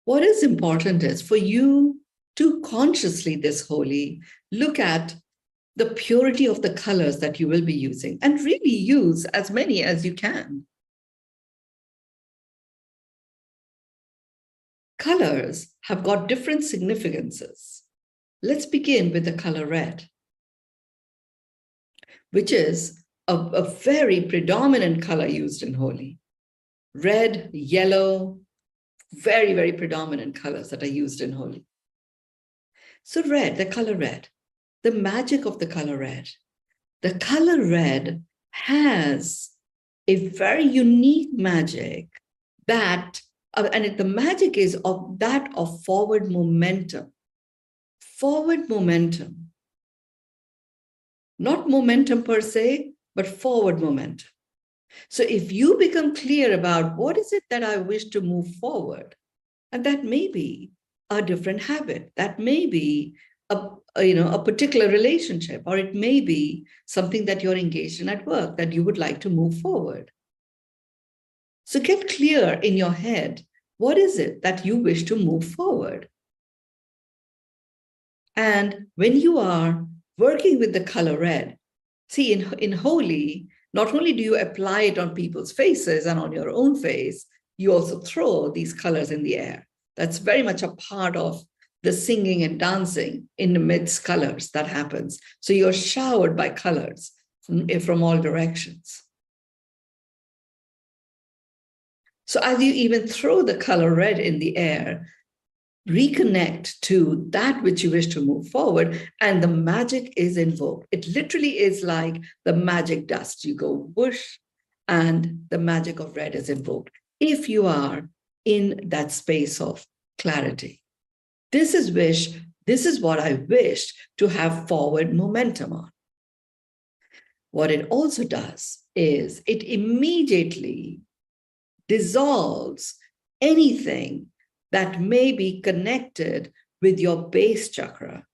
What is important is for you to consciously this Holi look at the purity of the colors that you will be using and really use as many as you can. Colors have got different significances. Let's begin with the color red, which is a very predominant color used in Holi. Red, yellow, very, very predominant colors that are used in Holi. So red, the color red, the magic of the color red. The color red has a very unique magic that, the magic is of that of forward momentum. Forward momentum. Not momentum per se, but forward momentum. So if you become clear about what is it that I wish to move forward, and that may be a different habit, that may be a particular relationship, or it may be something that you're engaged in at work that you would like to move forward. So get clear in your head, what is it that you wish to move forward? And when you are working with the color red, see, in Holi, not only do you apply it on people's faces and on your own face, you also throw these colors in the air. That's very much a part of the singing and dancing in the midst colors that happens. So you're showered by colors from all directions. So as you even throw the color red in the air, reconnect to that which you wish to move forward, and the magic is invoked. It literally is like the magic dust. You go whoosh, and the magic of red is invoked. If you are in that space of clarity, this is what I wish to have forward momentum on. What it also does is it immediately dissolves anything that may be connected with your base chakra,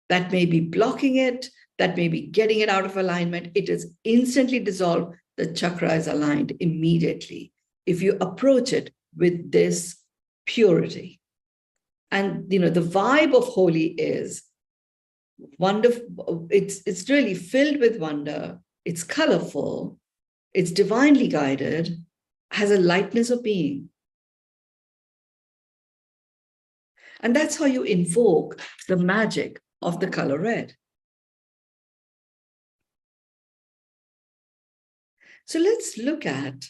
that may be blocking it, that may be getting it out of alignment. It is instantly dissolved. The chakra is aligned immediately if you approach it with this purity. And the vibe of Holi is wonderful. It's really filled with wonder. It's colorful. It's divinely guided, has a lightness of being. And that's how you invoke the magic of the color red. So let's look at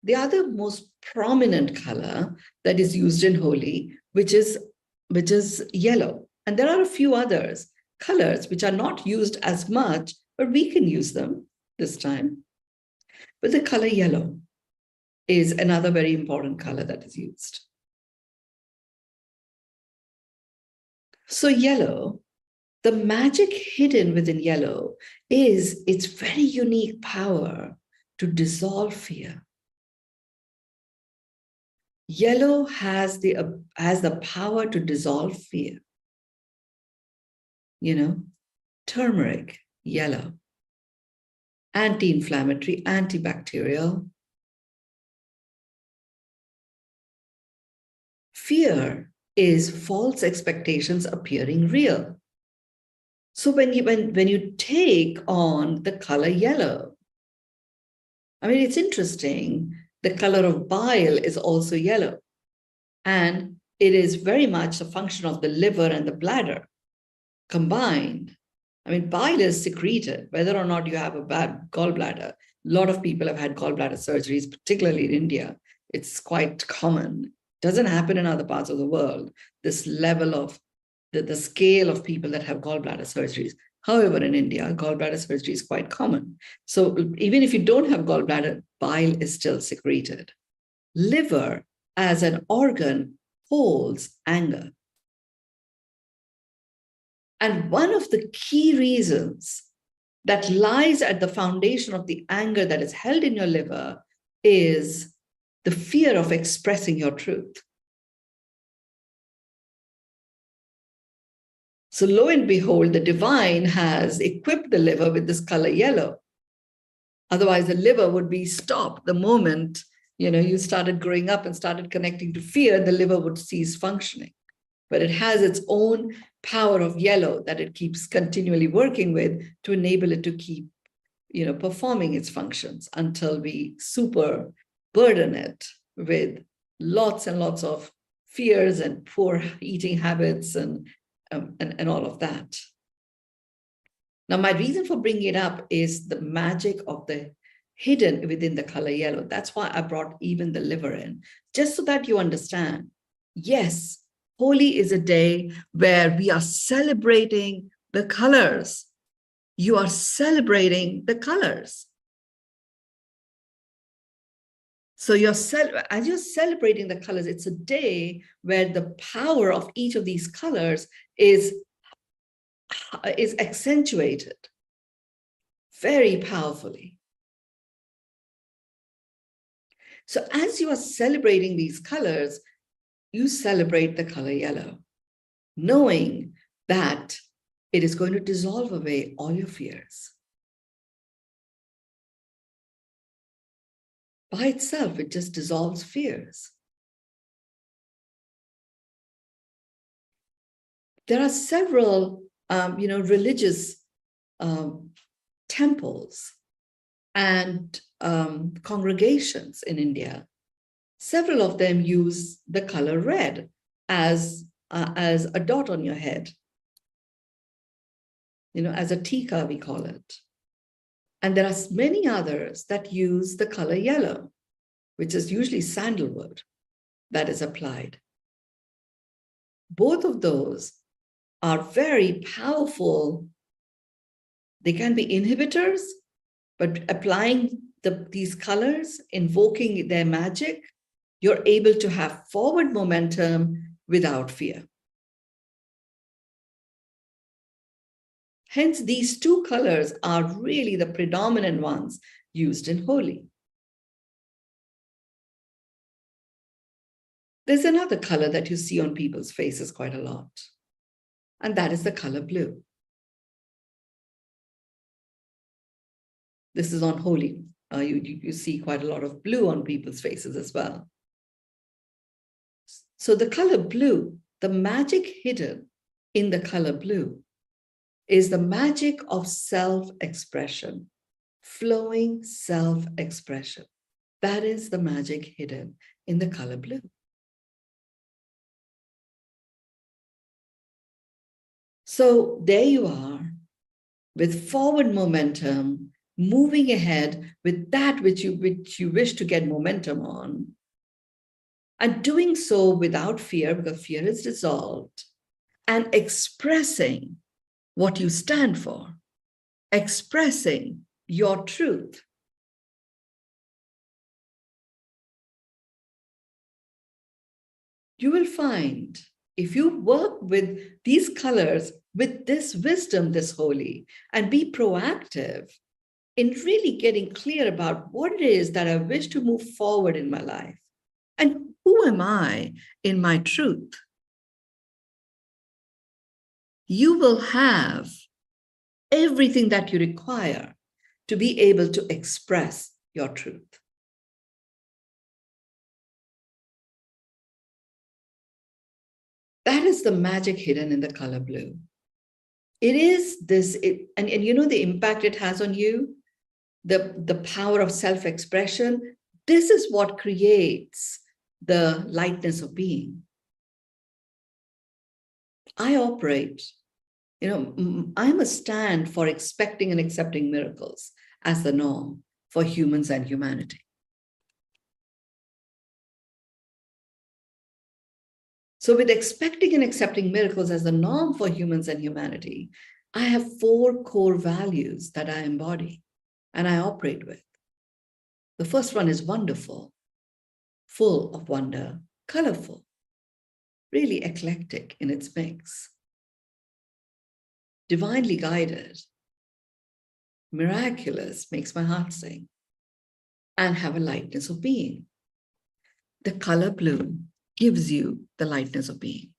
the other most prominent color that is used in Holi, which is yellow. And there are a few others, colors, which are not used as much, but we can use them this time. But the color yellow is another very important color that is used. So yellow, the magic hidden within yellow is its very unique power to dissolve fear. Yellow has the power to dissolve fear. Turmeric, yellow, anti-inflammatory, antibacterial. Fear is false expectations appearing real. So when you take on the color yellow, it's interesting. The color of bile is also yellow, and it is very much a function of the liver and the bladder combined. Bile is secreted, whether or not you have a bad gallbladder. A lot of people have had gallbladder surgeries, particularly in India. It's quite common. Doesn't happen in other parts of the world, this level of the scale of people that have gallbladder surgeries. However, in India, gallbladder surgery is quite common. So even if you don't have gallbladder, bile is still secreted. Liver as an organ holds anger. And one of the key reasons that lies at the foundation of the anger that is held in your liver is the fear of expressing your truth. So lo and behold, the divine has equipped the liver with this color yellow. Otherwise, the liver would be stopped the moment You started growing up and started connecting to fear, the liver would cease functioning. But it has its own power of yellow that it keeps continually working with to enable it to keep, performing its functions until we super burden it with lots and lots of fears and poor eating habits and all of that. Now, my reason for bringing it up is the magic of the hidden within the color yellow. That's why I brought even the liver in, just so that you understand. Yes, Holi is a day where we are celebrating the colors. You are celebrating the colors. So as you're celebrating the colors, it's a day where the power of each of these colors is accentuated very powerfully. So as you are celebrating these colors, you celebrate the color yellow, knowing that it is going to dissolve away all your fears. By itself, it just dissolves fears. There are several, religious temples and congregations in India. Several of them use the color red as a dot on your head, as a tika, we call it. And there are many others that use the color yellow, which is usually sandalwood that is applied. Both of those are very powerful. They can be inhibitors, but applying these colors, invoking their magic, you're able to have forward momentum without fear. Hence, these two colors are really the predominant ones used in Holi. There's another color that you see on people's faces quite a lot, and that is the color blue. This is on Holi. You see quite a lot of blue on people's faces as well. So the color blue, the magic hidden in the color blue is the magic of self-expression, flowing self-expression. That is the magic hidden in the color blue. So there you are, with forward momentum, moving ahead with that which you wish to get momentum on, and doing so without fear, because fear is dissolved, and expressing what you stand for, expressing your truth. You will find, if you work with these colors, with this wisdom, this Holi, and be proactive in really getting clear about what it is that I wish to move forward in my life, and who am I in my truth, you will have everything that you require to be able to express your truth. That is the magic hidden in the color blue. It is this, and the impact it has on you, the power of self-expression. This is what creates the lightness of being. I operate, I'm a stand for expecting and accepting miracles as the norm for humans and humanity. So with expecting and accepting miracles as the norm for humans and humanity, I have 4 core values that I embody and I operate with. The first one is wonderful, full of wonder, colorful, really eclectic in its mix, divinely guided, miraculous, makes my heart sing, and have a lightness of being. The color blue gives you the lightness of being.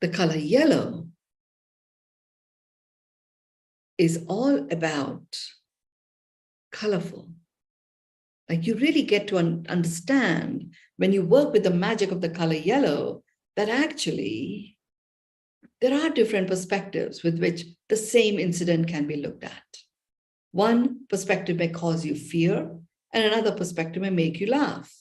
The color yellow is all about colorful. Like you really get to understand when you work with the magic of the color yellow, that actually there are different perspectives with which the same incident can be looked at. One perspective may cause you fear, and another perspective may make you laugh.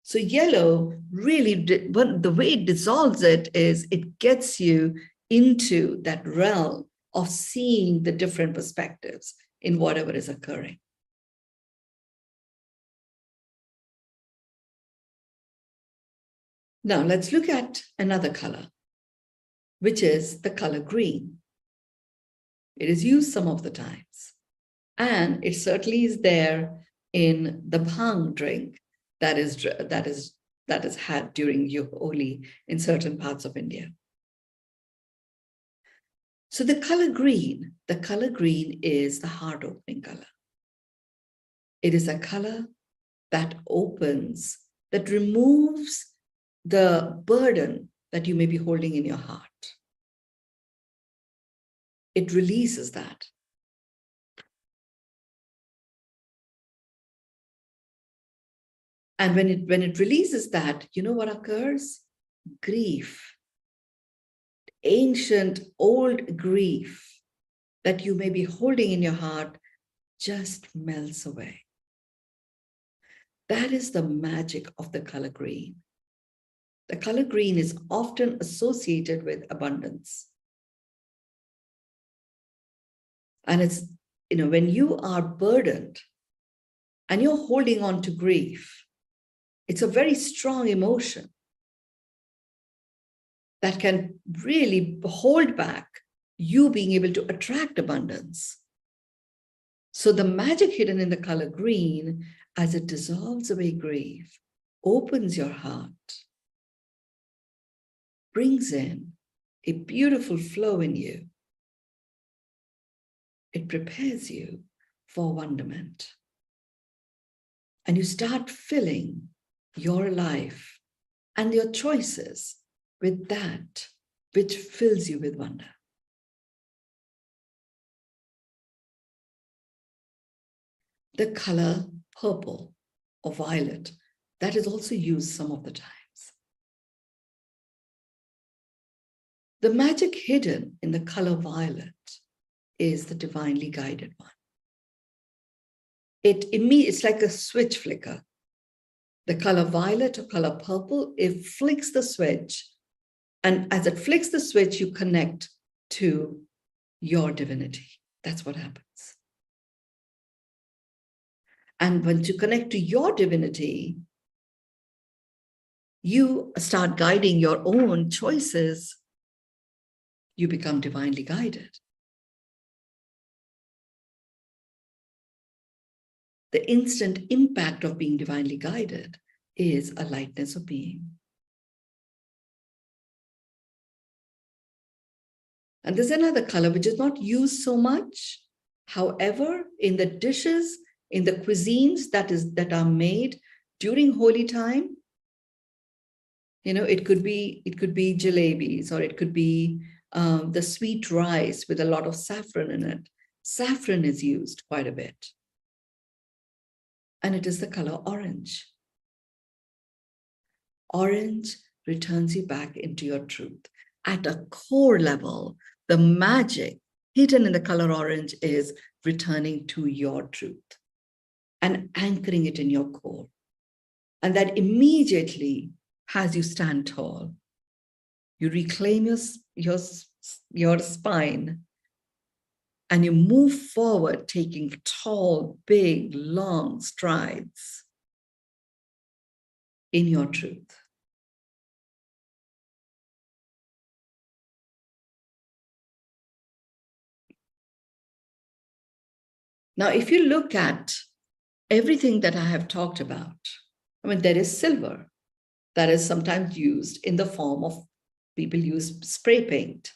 So yellow really, the way it dissolves it is it gets you into that realm of seeing the different perspectives in whatever is occurring. Now let's look at another color, which is the color green. It is used some of the times, and it certainly is there in the bhang drink that is had during Holi in certain parts of India. So the color green is the heart-opening color. It is a color that opens, that removes the burden that you may be holding in your heart. It releases that. And when it releases that, you know what occurs? Grief. Ancient, old grief that you may be holding in your heart just melts away. That is the magic of the color green. The color green is often associated with abundance. And it's, when you are burdened and you're holding on to grief, it's a very strong emotion that can really hold back you being able to attract abundance. So the magic hidden in the color green, as it dissolves away grief, opens your heart, brings in a beautiful flow in you. It prepares you for wonderment. And you start filling your life and your choices with that which fills you with wonder. The color purple or violet, that is also used some of the times. The magic hidden in the color violet is the divinely guided one. It's like a switch flicker. The color violet or color purple, it flicks the switch. And as it flicks the switch, you connect to your divinity. That's what happens. And when you connect to your divinity, you start guiding your own choices. You become divinely guided. The instant impact of being divinely guided is a lightness of being. And there's another color which is not used so much. However, in the dishes, in the cuisines that are made during Holi time, it could be jalebis, or it could be the sweet rice with a lot of saffron in it. Saffron is used quite a bit. And it is the color orange. Orange returns you back into your truth. At a core level, the magic hidden in the color orange is returning to your truth and anchoring it in your core. And that immediately has you stand tall. You reclaim your spine, and you move forward, taking tall, big, long strides in your truth. Now, if you look at everything that I have talked about, there is silver that is sometimes used in the form of, people use spray paint.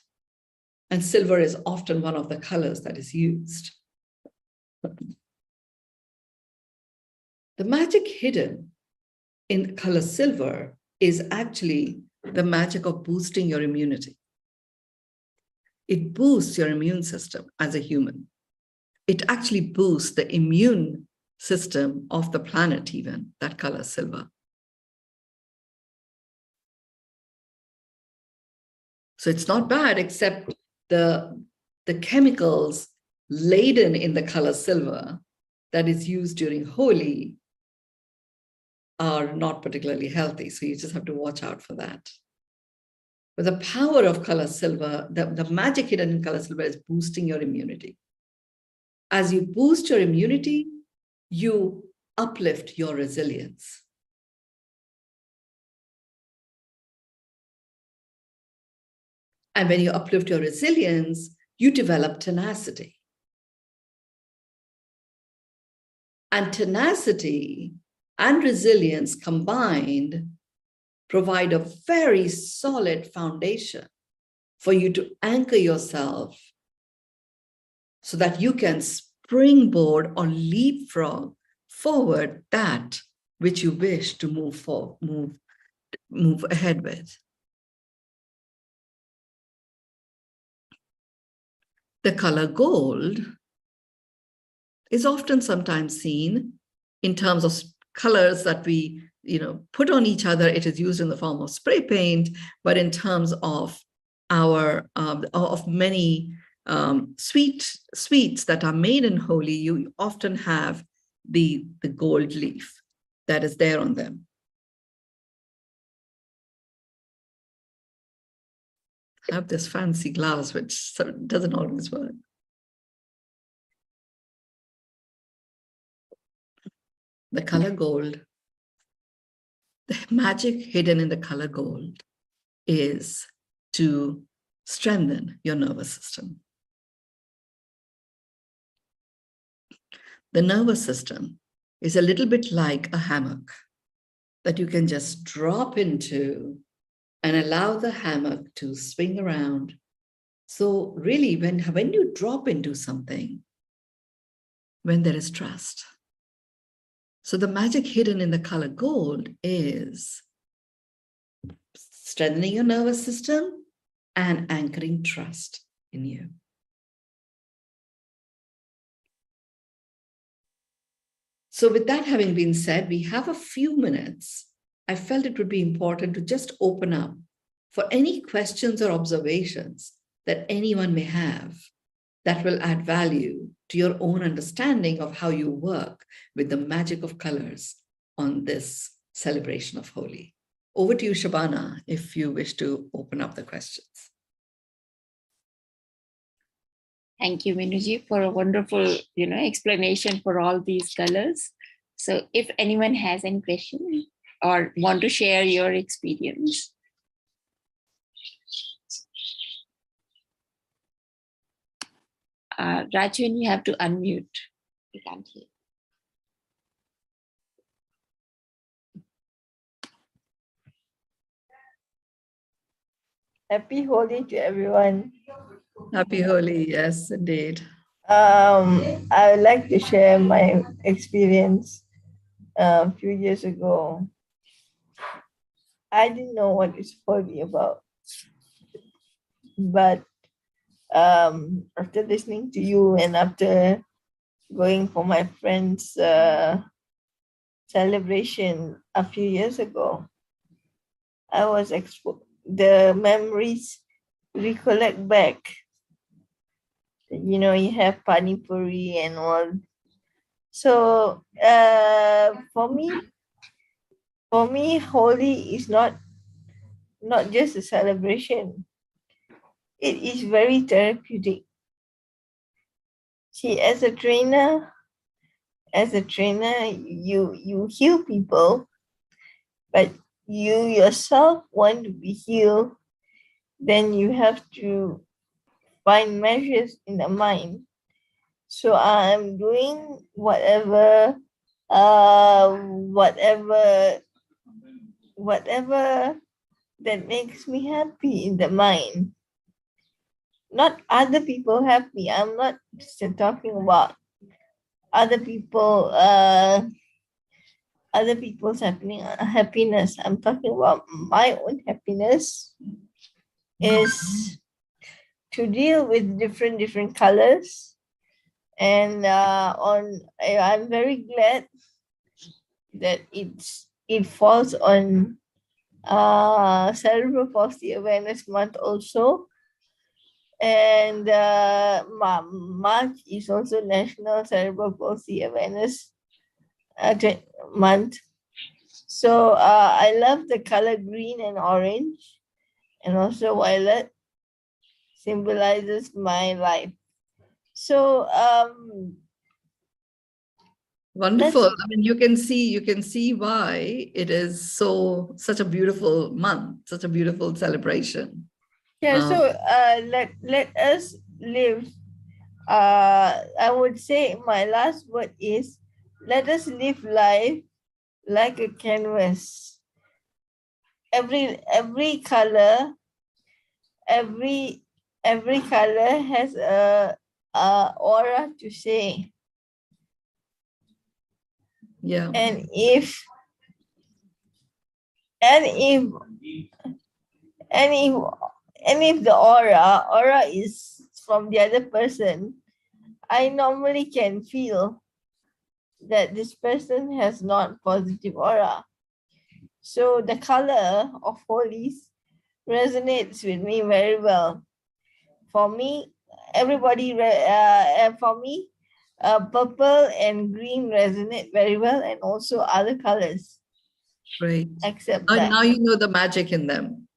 And silver is often one of the colors that is used. The magic hidden in color silver is actually the magic of boosting your immunity. it boosts your immune system as a human. It actually boosts the immune system of the planet even, that color silver. So it's not bad, except the chemicals laden in the color silver that is used during Holi are not particularly healthy. So you just have to watch out for that. But the power of color silver, the magic hidden in color silver is boosting your immunity. As you boost your immunity, you uplift your resilience. And when you uplift your resilience, you develop tenacity. And tenacity and resilience combined provide a very solid foundation for you to anchor yourself so that you can springboard or leapfrog forward that which you wish to move ahead with. The color gold is often sometimes seen in terms of colors that we put on each other. It is used in the form of spray paint, but in terms of our of many sweets that are made in Holi, you often have the gold leaf that is there on them. I have this fancy glass, which doesn't always work. The color gold, the magic hidden in the color gold is to strengthen your nervous system. The nervous system is a little bit like a hammock that you can just drop into and allow the hammock to swing around. So really, when you drop into something, when there is trust. So the magic hidden in the color gold is strengthening your nervous system and anchoring trust in you. So with that having been said, we have a few minutes. I felt it would be important to just open up for any questions or observations that anyone may have that will add value to your own understanding of how you work with the magic of colors on this celebration of Holi. Over to you, Shabana, if you wish to open up the questions. Thank you, Mynoo, for a wonderful, explanation for all these colors. So if anyone has any question or want to share your experience. Rajun, you have to unmute. We can't hear. Happy Holi to everyone. Happy Holi, yes, indeed. I would like to share my experience a few years ago. I didn't know what it's Holi about, but after listening to you and after going for my friend's celebration a few years ago, I was the memories recollect back. You have pani puri and all. So for me, Holi is not just a celebration. It is very therapeutic. See, as a trainer, you heal people, but you yourself want to be healed, then you have to find measures in the mind. So I'm doing whatever that makes me happy in the mind. Not other people happy. I'm not talking about other people's happiness. I'm talking about my own happiness is to deal with different colors. And I'm very glad that it falls on Cerebral Palsy Awareness Month also. And March is also National Cerebral Palsy Awareness Month. So I love the color green and orange, and also violet symbolizes my life. So Wonderful. I mean, you can see why it is such a beautiful month, such a beautiful celebration. yeah, so let us live. I would say my last word is, let us live life like a canvas. Every color, every color has a aura to say. Yeah. And if the aura is from the other person, I normally can feel that this person has not positive aura. So the color of holies resonates with me very well. For me, purple and green resonate very well, and also other colors. Great. Except black. Now you know the magic in them.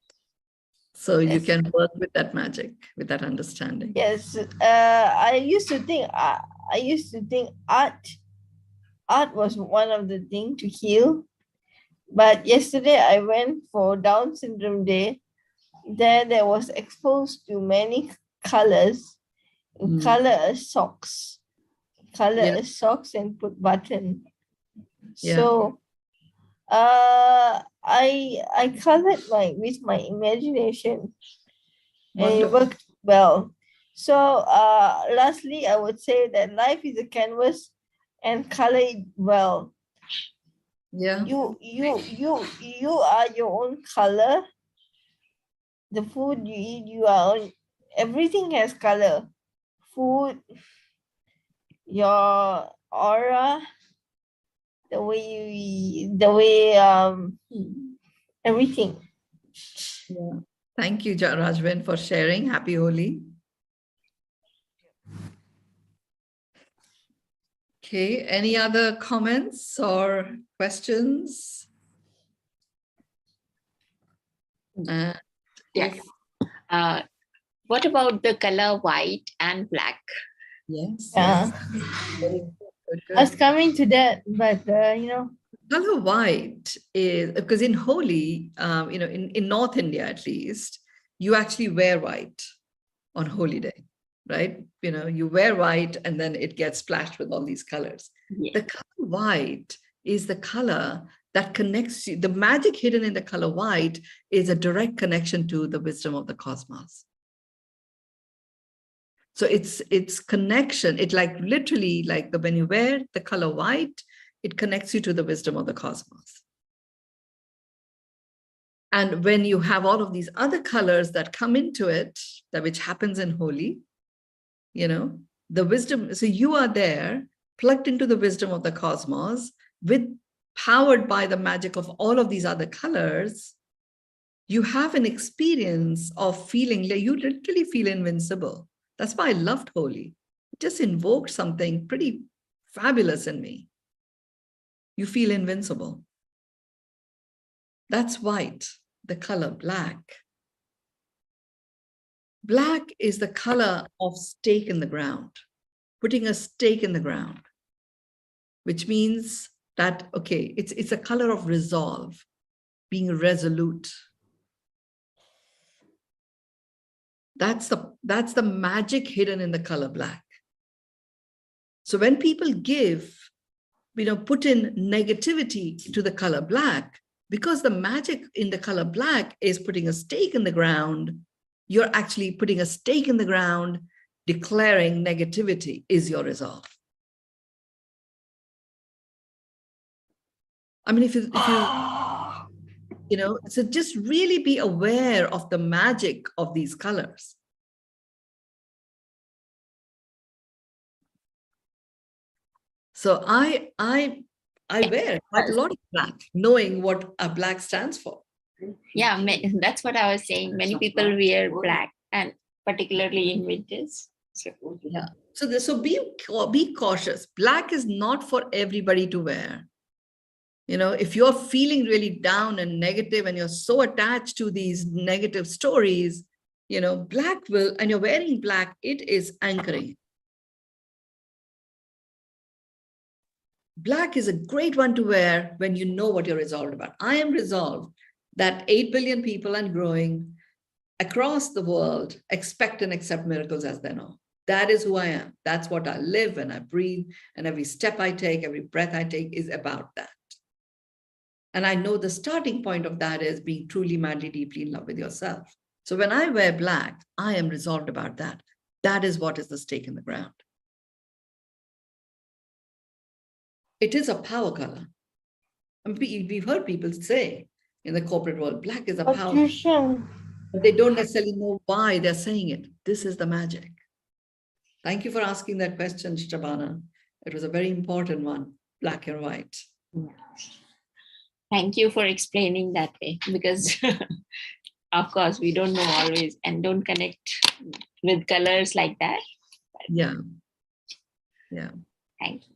So you Yes. can work with that magic, with that understanding. Yes, I used to think art was one of the things to heal. But yesterday I went for Down Syndrome Day. There was exposed to many colors, color socks, and put button. Yeah. So I colored with my imagination, and it worked well. So lastly, I would say that life is a canvas, and color it well. Yeah. You are your own color. The food you eat, you are own. Everything has color. Food, your aura, the way everything. Yeah. Thank you, Rajvin, for sharing. Happy Holi. Okay, any other comments or questions? Yeah. What about the color white and black? Yes. Yeah. Good, I was coming to that, but color white is because in Holi, in North India at least, you actually wear white on Holi Day, right? You wear white and then it gets splashed with all these colors. Yeah. The color white is the color that connects you. The magic hidden in the color white is a direct connection to the wisdom of the cosmos. So it's connection. It literally when you wear the color white, it connects you to the wisdom of the cosmos. And when you have all of these other colors that come into it, which happens in Holi, the wisdom, so you are there plugged into the wisdom of the cosmos, powered by the magic of all of these other colors. You have an experience of feeling you literally feel invincible. That's why I loved Holi. It just invoked something pretty fabulous in me. You feel invincible. That's white. The color black. Black is the color of stake in the ground, putting a stake in the ground, which means that, okay, it's a color of resolve, being resolute. That's the magic hidden in the color black. So when people put in negativity to the color black, because the magic in the color black is putting a stake in the ground, you're actually putting a stake in the ground, declaring negativity is your resolve. I mean, if you so just really be aware of the magic of these colors. So I wear quite a lot of black, knowing what a black stands for. Yeah, that's what I was saying. Many people wear black, and particularly in winters. So, Yeah. So be cautious. Black is not for everybody to wear. You know, if you're feeling really down and negative and you're so attached to these negative stories, you know, black will, and you're wearing black, it is anchoring. Black is a great one to wear when you know what you're resolved about. I am resolved that 8 billion people and growing across the world expect and accept miracles as they know. That is who I am. That's what I live and I breathe. And every step I take, every breath I take is about that. And I know the starting point of that is being truly, madly, deeply in love with yourself. So when I wear black, I am resolved about that. That is what is the stake in the ground. It is a power color. And we've heard people say in the corporate world, black is a power color. But they don't necessarily know why they're saying it. This is the magic. Thank you for asking that question, Shabana. It was a very important one, black and white. thank you for explaining that way, because of course we don't know always and don't connect with colors like that. Yeah. Yeah. Thank you.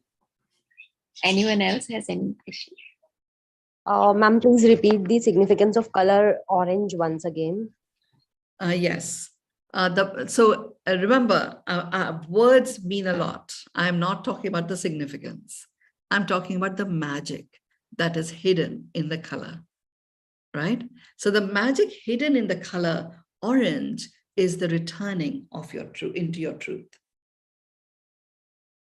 Anyone else has any question? Ma'am, please repeat the significance of color orange once again. Yes. Remember, words mean a lot. I'm not talking about the significance. I'm talking about the magic that is hidden in the color, right? So the magic hidden in the color orange is the returning of your truth into your truth.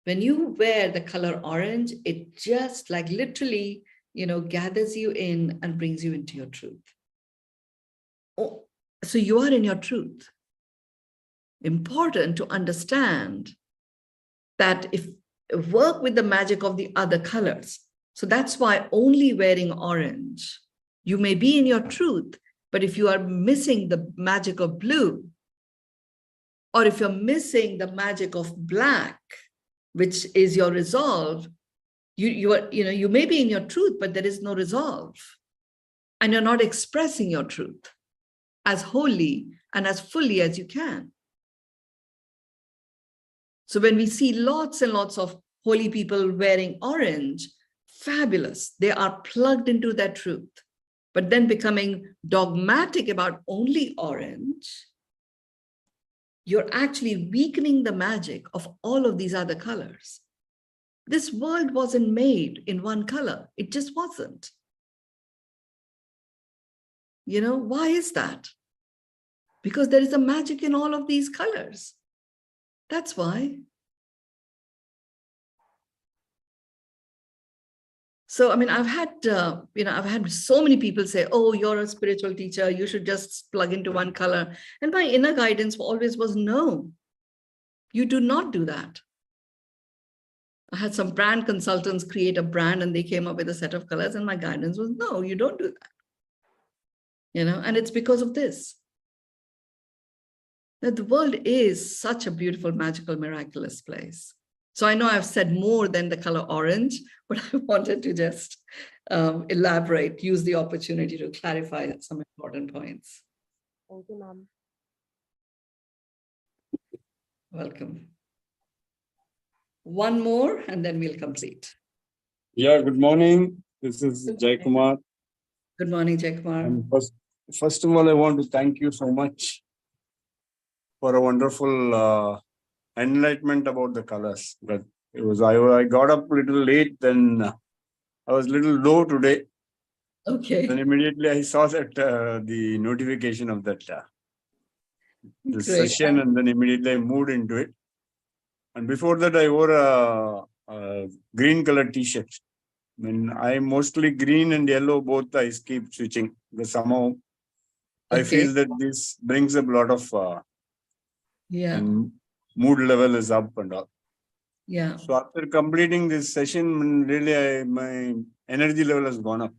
When you wear the color orange, it just like literally, you know, gathers you in and brings you into your truth. Oh, so you are in your truth. Important to understand that if work with the magic of the other colors. So that's why only wearing orange, you may be in your truth, but if you are missing the magic of blue, or if you're missing the magic of black, which is your resolve, you may be in your truth, but there is no resolve. And you're not expressing your truth as wholly and as fully as you can. So when we see lots and lots of holy people wearing orange, fabulous. They are plugged into their truth, but then becoming dogmatic about only orange, you're actually weakening the magic of all of these other colors. This world wasn't made in one color. It just wasn't. You know, why is that? Because there is a magic in all of these colors. That's why. So, I mean, I've had so many people say, oh, you're a spiritual teacher, you should just plug into one color. And my inner guidance always was, no, you do not do that. I had some brand consultants create a brand and they came up with a set of colors and my guidance was, no, you don't do that. You know, and it's because of this. That the world is such a beautiful, magical, miraculous place. So I know I've said more than the color orange, but I wanted to just elaborate, use the opportunity to clarify some important points. Thank you, ma'am. Welcome. One more, and then we'll complete. Yeah, good morning. This is Jai Kumar. Good morning, Jaikumar. And first of all, I want to thank you so much for a wonderful enlightenment about the colors. But it was I got up a little late, then I was a little low today. Okay. Then immediately I saw that the notification of that the Great. session, and then immediately I moved into it. And before that, I wore a green colored T-shirt. I mean, I'm mostly green and yellow, both I keep switching because somehow I feel that this brings up a lot of and mood level is up and all. Yeah. So after completing this session, really my energy level has gone up.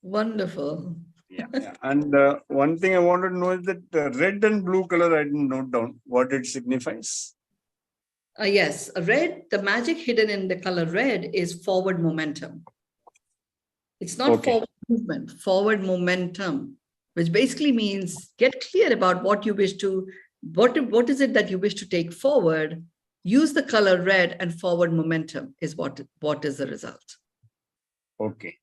Wonderful. Yeah. And one thing I wanted to know is that red and blue color, I didn't note down what it signifies. Yes, red, the magic hidden in the color red is forward momentum. It's not Okay. forward movement, forward momentum, which basically means get clear about what you wish to, what is it that you wish to take forward. Use the color red, and forward momentum is what is the result. Okay.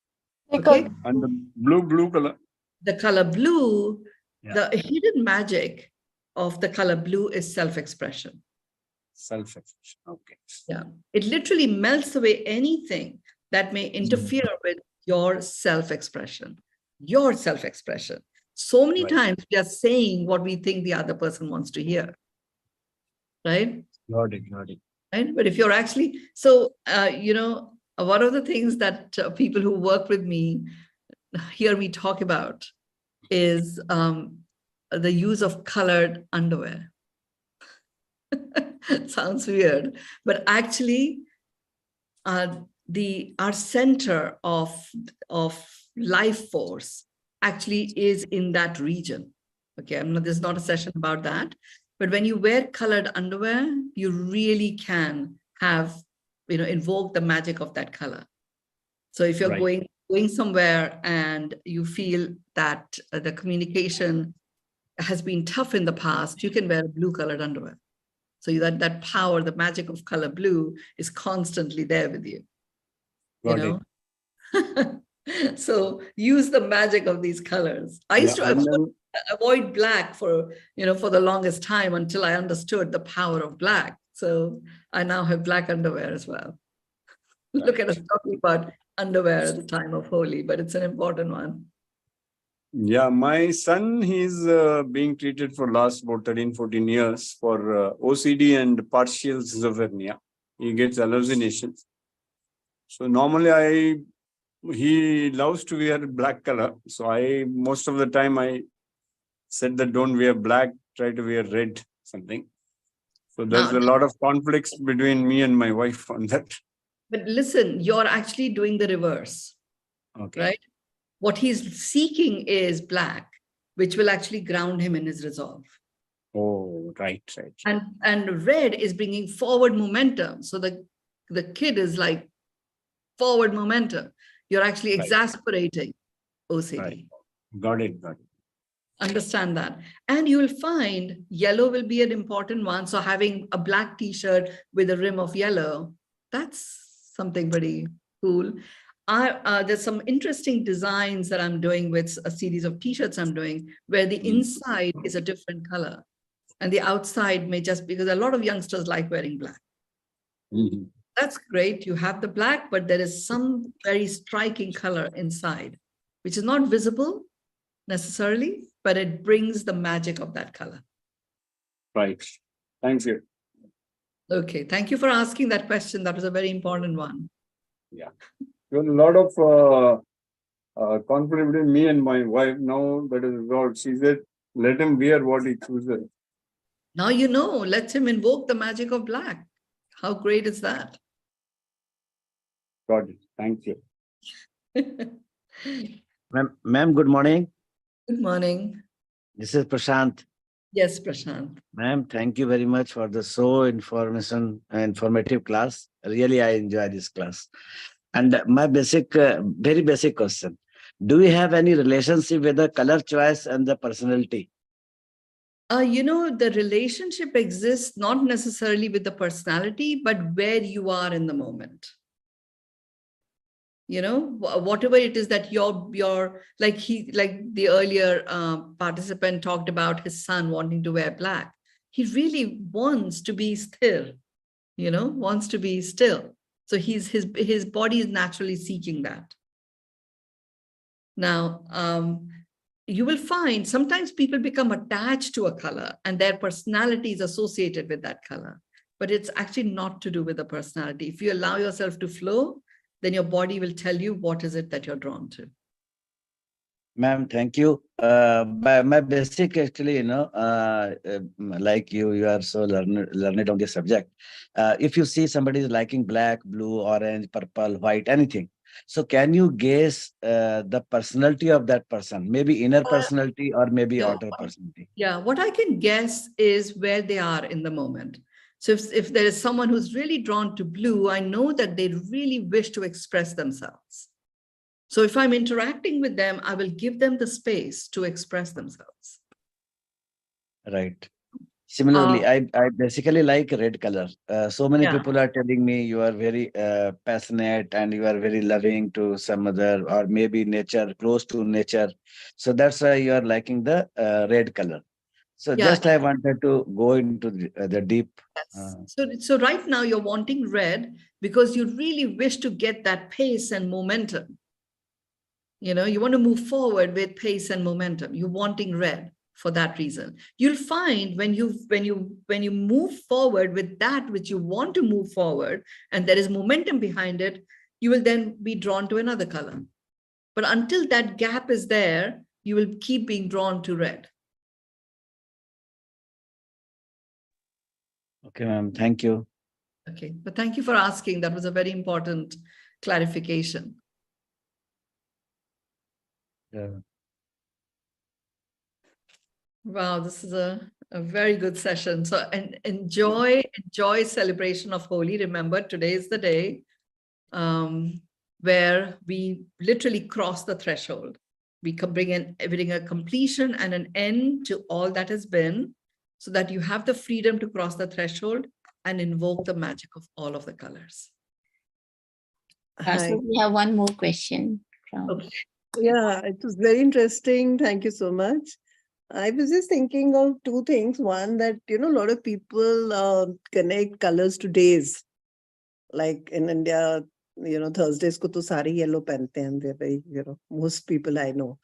Okay. And the blue color. The color blue, Yeah. the hidden magic of the color blue is self-expression. Self-expression. Okay. Yeah. It literally melts away anything that may interfere with your self-expression. Your self-expression. So many Right. times we are saying what we think the other person wants to hear. Right? Got it. Right? But if you're actually, so, one of the things that people who work with me hear me talk about is the use of colored underwear. Sounds weird, but actually our center of life force actually is in that region. Okay, this is not a session about that, but when you wear colored underwear, you really can have, invoke the magic of that color. So if you're Right. going somewhere and you feel that the communication has been tough in the past, you can wear blue colored underwear. So that power, the magic of color blue is constantly there with you. Got it. So use the magic of these colors. I used to avoid black for the longest time until I understood the power of black. So I now have black underwear as well. Right. Look at us talking about underwear at the time of Holi, but it's an important one. Yeah, my son, he's being treated for last about 13, 14 years for OCD and partial schizophrenia. He gets hallucinations. So normally he loves to wear black color. So most of the time I said that don't wear black, try to wear red, something. So there's a lot of conflicts between me and my wife on that. But listen, you're actually doing the reverse. Okay. Right? What he's seeking is black, which will actually ground him in his resolve. Oh, right. And red is bringing forward momentum. So the kid is like forward momentum. You're actually exasperating OCD. Right. Got it. Understand that. And you will find yellow will be an important one. So having a black t-shirt with a rim of yellow, that's something pretty cool. There's some interesting designs that I'm doing with a series of t-shirts I'm doing where the inside is a different color and the outside may just, because a lot of youngsters like wearing black. Mm-hmm. That's great. You have the black, but there is some very striking color inside, which is not visible necessarily, but it brings the magic of that color. Right. Thank you. Okay. Thank you for asking that question. That was a very important one. Yeah. There's a lot of conflict between me and my wife. Now that is resolved. She said, let him wear what he chooses. Now let him invoke the magic of black. How great is that? Got it. Thank you. Ma'am, good morning. Good morning. This is Prashant. Yes, Prashant. Ma'am, thank you very much for the informative class. Really, I enjoy this class. And my very basic question. Do we have any relationship with the color choice and the personality? The relationship exists not necessarily with the personality, but where you are in the moment. Whatever it is that you're like the earlier participant talked about his son wanting to wear black. He really wants to be still, wants to be still. So his body is naturally seeking that. Now, you will find sometimes people become attached to a color and their personality is associated with that color, but it's actually not to do with the personality. If you allow yourself to flow, then your body will tell you what is it that you're drawn to. Ma'am, thank you. My basic actually, like you are so learned on this subject. If you see somebody is liking black, blue, orange, purple, white, anything. So can you guess the personality of that person? Maybe inner personality or maybe outer personality? Yeah, what I can guess is where they are in the moment. So if there is someone who's really drawn to blue, I know that they really wish to express themselves. So if I'm interacting with them, I will give them the space to express themselves. Right. Similarly, Uh, I basically like red color. So many Yeah. people are telling me you are very passionate and you are very loving to some other, or maybe nature, close to nature. So that's why you are liking the red color. So Yeah. just I wanted to go into the deep. Yes. So right now you're wanting red because you really wish to get that pace and momentum. You know, you want to move forward with pace and momentum. You're wanting red for that reason. You'll find when you move forward with that which you want to move forward, and there is momentum behind it, you will then be drawn to another color. But until that gap is there, you will keep being drawn to red. Okay, ma'am. Thank you. Okay, but thank you for asking. That was a very important clarification. Yeah. Wow, this is a very good session. So enjoy celebration of Holi. Remember, today is the day where we literally cross the threshold. We can bring a completion and an end to all that has been, so that you have the freedom to cross the threshold and invoke the magic of all of the colors. So we have one more question. Okay. Yeah, it was very interesting. Thank you so much. I was just thinking of two things. One, that, a lot of people connect colors to days. Like in India, Thursdays ko to sari yellow pehante hain. They're very, most people I know.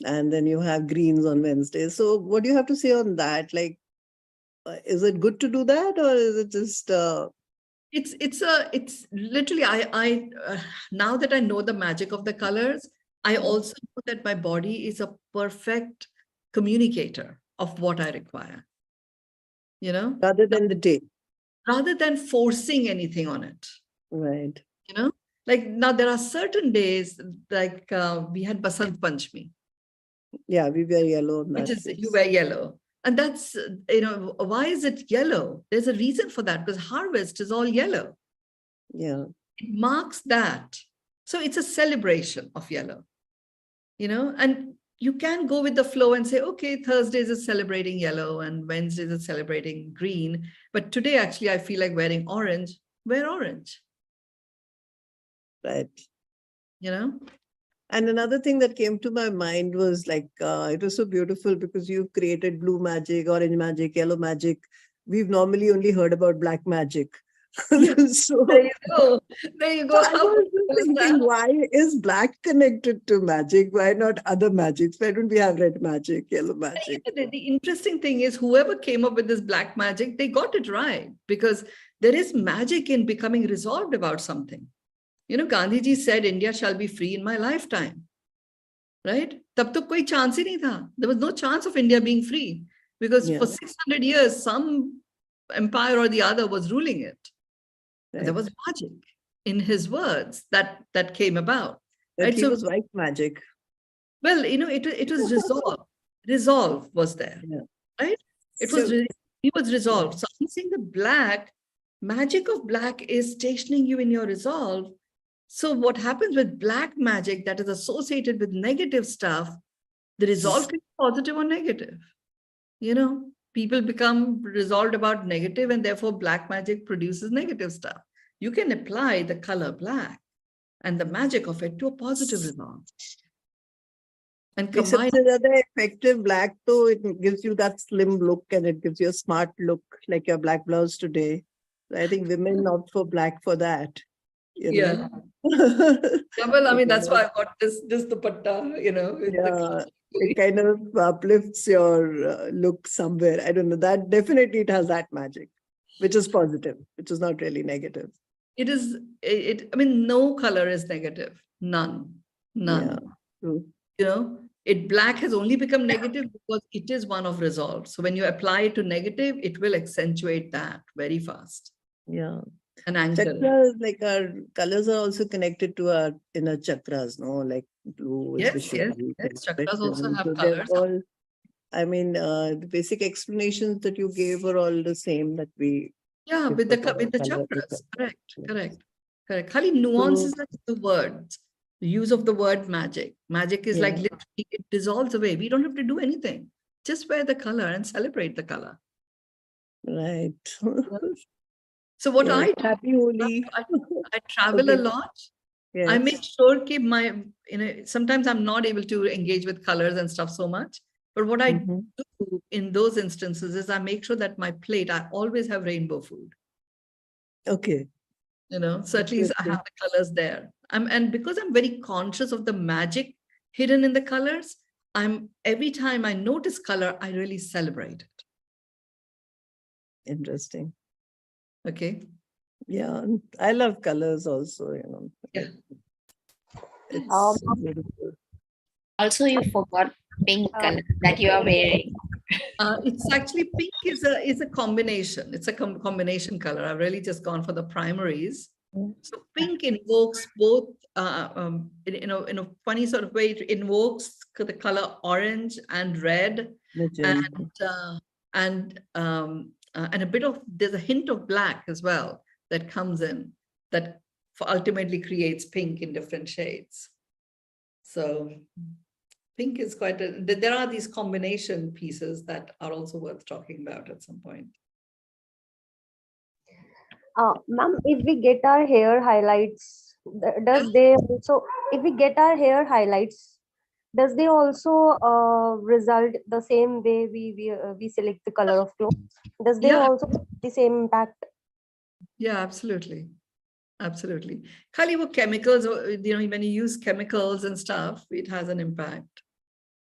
And then you have greens on Wednesdays. So what do you have to say on that? Like, is it good to do that, or is it just... It's literally, I now that I know the magic of the colors, I also know that my body is a perfect communicator of what I require, rather than the day. rather than forcing anything on it. Right. Like now there are certain days, like we had Basant Panchami. Yeah, we wear yellow on that. Which is, you wear yellow. And that's, why is it yellow? There's a reason for that, because harvest is all yellow. Yeah. It marks that. So it's a celebration of yellow, and you can go with the flow and say, okay, Thursdays is celebrating yellow and Wednesdays is celebrating green. But today, actually, I feel like wearing orange, wear orange. Right. And another thing that came to my mind was like, it was so beautiful because you've created blue magic, orange magic, yellow magic. We've normally only heard about black magic. So there you go. There you go. I was just thinking, why is black connected to magic? Why not other magics? Why don't we have red magic, yellow magic? The interesting thing is, whoever came up with this black magic, they got it right, because there is magic in becoming resolved about something. Gandhi ji said, India shall be free in my lifetime. Right? Tab to koi chance hi nahi tha. There was no chance of India being free, because for 600 years, some empire or the other was ruling it. Right. There was magic in his words that came about. Right? He was white magic. Well, it was resolved. Resolve was there. Yeah. Right? He was resolved. So I'm saying the magic of black is stationing you in your resolve. So what happens with black magic that is associated with negative stuff, the resolve can be positive or negative. People become resolved about negative, and therefore black magic produces negative stuff. You can apply the color black and the magic of it to a positive resolve. And combine another effective black, though, it gives you that slim look and it gives you a smart look, like your black blouse today. So I think women opt for black for that. Yeah. Well, I mean, that's why I got this dupatta, Yeah, it kind of uplifts your look somewhere. I don't know. That definitely it has that magic, which is positive, which is not really negative. It is. I mean, no color is negative. None. Yeah, true. Black has only become negative because it is one of resolve. So when you apply it to negative, it will accentuate that very fast. Yeah. An angle. Chakras, like our colors are also connected to our inner chakras, no? Like blue. Yes. Chakras also have colors. I mean, the basic explanations that you gave are all the same, that we Yeah, with Because the of with the color, chakras. Correct, yes. correct, correct. Khali nuances like the words, the use of the word magic. Magic is like Yeah. literally it dissolves away. We don't have to do anything. Just wear the color and celebrate the color. Right. So what Yes. I do, Happy Holi. I travel a Okay. lot. I Yes. make sure keep my, sometimes I'm not able to engage with colors and stuff so much. But what I Mhm. do in those instances is I make sure that my plate, I always have rainbow food. Okay. So at least I have the colors there. And because I'm very conscious of the magic hidden in the colors, every time I notice color, I really celebrate it. Interesting. Okay. Yeah. I love colors also, Yeah. It's beautiful. Also, you forgot pink color that you are wearing. It's actually pink is a combination. It's a combination color. I've really just gone for the primaries. So pink invokes both, in a funny sort of way, it invokes the color orange and red, Magenta. and a bit of, there's a hint of black as well that comes in that ultimately creates pink in different shades. So pink is quite there are these combination pieces that are also worth talking about at some point. Ma'am, if we get our hair highlights, does they also, if we get our hair highlights, does they also result the same way we select the color of clothes? Does they Yeah. also have the same impact? Yeah, absolutely. Absolutely. Khali, what chemicals, when you use chemicals and stuff, it has an impact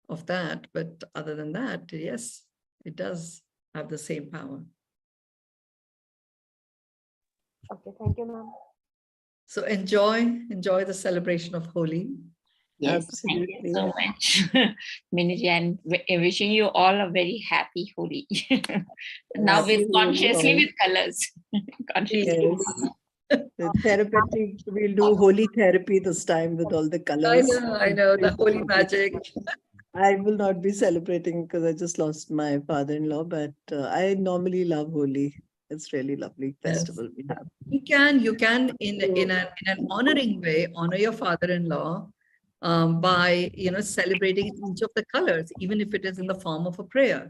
of that. But other than that, yes, it does have the same power. Okay, thank you, ma'am. So enjoy the celebration of Holi. Yes, thank you so much, Mynoo, and wishing you all a very happy Holi. Now Happy with Holi consciously all. with colors. Consciously. Yes. The therapeutic, we'll do holy therapy this time with all the colors. I know, the holy magic. I will not be celebrating because I just lost my father-in-law, but I normally love Holi. It's really lovely festival we have. You can in an honoring way honor your father-in-law by celebrating each of the colors, even if it is in the form of a prayer.